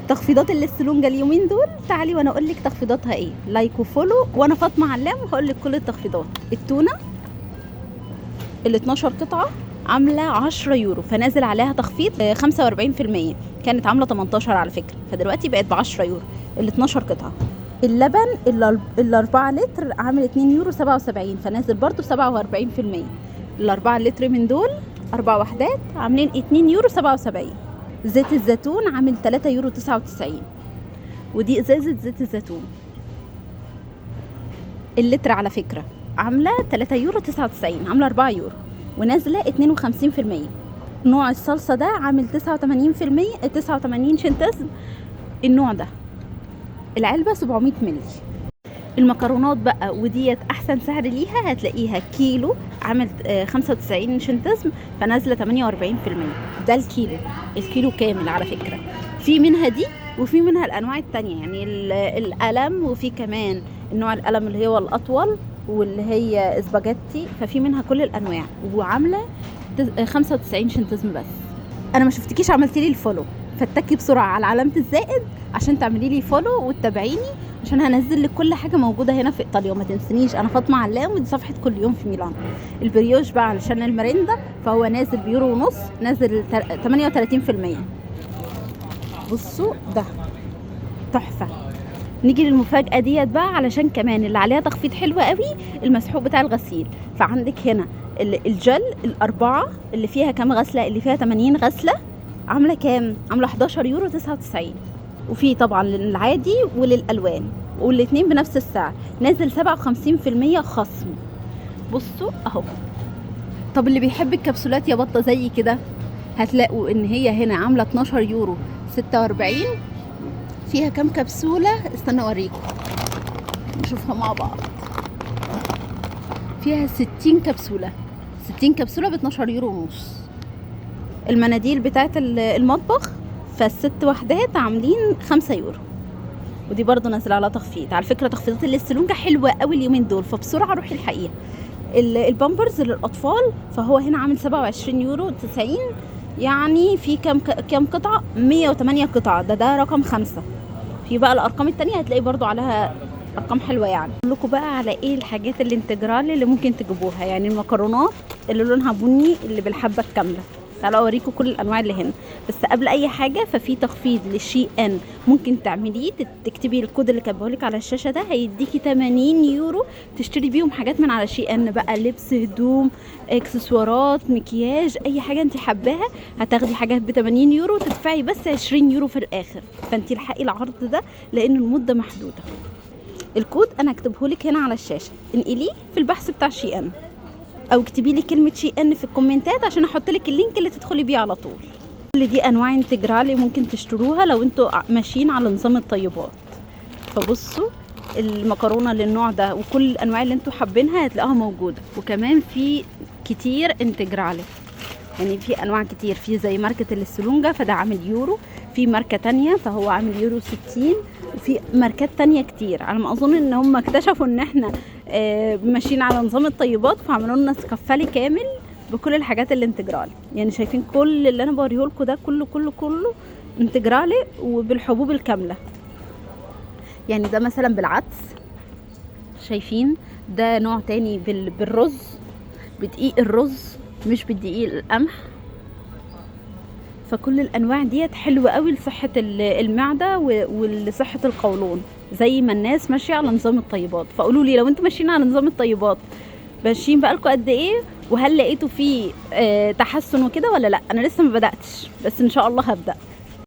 تخفيضات الاستلونجا اليومين دول، تعالي وانا اقول لك تخفيضاتها ايه. لايك وفولو، وانا فاطمه علام وهقول لك كل التخفيضات. التونه ال 12 قطعه عامله 10 يورو، فنازل عليها تخفيض 45%. كانت عامله 18 على فكره، فدلوقتي بقت ب 10 يورو ال 12 قطعه. اللبن ال 4 لتر عامل 2 يورو 77، فنازل برضو 47%. ال 4 لتر من دول 4 وحدات عاملين 2 يورو 77. زيت الزيتون عامل 3 يورو 99، ودي ازازه زيت الزيتون اللتر على فكره عامله 3 يورو 99، عامله 4 يورو ونازله 52%. نوع الصلصه ده عامل 89%، 89 شنتزم النوع ده. العلبه 700 مللي. المكرونات بقى وديت احسن سعر ليها، هتلاقيها كيلو عامل 95 شنتزم، فنازله 48%. ده الكيلو كامل على فكره. في منها دي وفي منها الانواع التانية، يعني القلم، وفي كمان النوع القلم اللي هو الاطول واللي هي اسباجيتي، ففي منها كل الانواع وعامله 95 شنتزم بس. انا ما شفتكيش عملتي لي الفولو، فاتكي بسرعه على علامه الزائد عشان تعملي لي فولو وتتابعيني، عشان هنزل لك كل حاجه موجوده هنا في ايطاليا. وما تنسنيش انا فاطمه علام، ودي صفحه كل يوم في ميلان. البريوش بقى علشان المريندا فهو نازل بيورو ونص، نازل 38%. بصوا ده تحفه. نيجي للمفاجاه ديت بقى، علشان كمان اللي عليها تخفيض حلو قوي، المسحوق بتاع الغسيل. فعندك هنا الجل الاربعه اللي فيها كام غسله، اللي فيها 80 غسله، عامله كام؟ عامله 11 يورو 99. وفي طبعا للعادي وللالوان، والاتنين بنفس السعر، نازل 57% خصم. بصوا اهو. طب اللي بيحب الكبسولات يا بطه زي كده، هتلاقوا ان هي هنا عامله 12 يورو 46. فيها كام كبسوله؟ استنى اوريكم نشوفها مع بعض. فيها 60 كبسوله، 60 كبسوله ب 12 يورو ونص. المناديل بتاعت المطبخ فالست وحدات عاملين 5 يورو، ودي برضو نازله على تخفيض. على فكره تخفيضات الاستلونجا حلوه قوي اليومين دول، فبسرعه روحي الحقيقه. البامبرز للاطفال فهو هنا عامل 27 يورو 90، يعني في كام قطعه؟ 108 قطعه. ده رقم 5. في بقى الارقام التانية هتلاقي برضو عليها ارقام حلوه. يعني اقول لكم بقى على ايه الحاجات الانتجرال اللي ممكن تجيبوها. يعني المكرونات اللي لونها بني اللي بالحبه الكامله، تعالوا اوريكم كل الانواع اللي هنا. بس قبل اي حاجه ففي تخفيض للشي ان، ممكن تعمليه، تكتبي الكود اللي كاتبهولك على الشاشه ده، هيديكي 80 يورو تشتري بيهم حاجات من على شي ان بقى، لبس، هدوم، اكسسوارات، مكياج، اي حاجه انت حباها هتاخدي حاجات ب 80 يورو، تدفعي بس 20 يورو في الاخر. فانت الحقي العرض ده لان المده محدوده. الكود انا هكتبهولك هنا على الشاشه، انقليه في البحث بتاع شي ان، او اكتبي لي كلمه شي ان في الكومنتات عشان احط لك اللينك اللي تدخلي بيه على طول. كل دي انواع انتجرالي ممكن تشتروها لو انتوا ماشيين على نظام الطيبات. فبصوا المكرونه للنوع ده وكل الانواع اللي انتوا حابينها هتلاقوها موجوده. وكمان في كتير انتجرالي، يعني في انواع كتير. في زي ماركه الاستلونجا فده عامل يورو، في ماركه تانية فهو عامل يورو 60، وفي ماركات تانية كتير. على ما اظن ان هم اكتشفوا ان احنا ماشيين على نظام الطيبات، فعملوا لنا سكفالي كامل بكل الحاجات الانتجرالي. يعني شايفين كل اللي انا بوريه لكم ده كله انتجرالي وبالحبوب الكامله. يعني ده مثلا بالعدس، شايفين ده نوع تاني بالرز، بدقيق الرز مش بدقيق القمح. فكل الانواع ديت حلوه قوي لصحه المعده ولصحه القولون، زي ما الناس ماشيه على نظام الطيبات. فقولوا لي لو انتوا ماشيين على نظام الطيبات ماشيين بقالكم قد ايه، وهل لقيتوا فيه تحسن وكده ولا لا؟ انا لسه ما بداتش، بس ان شاء الله هبدا.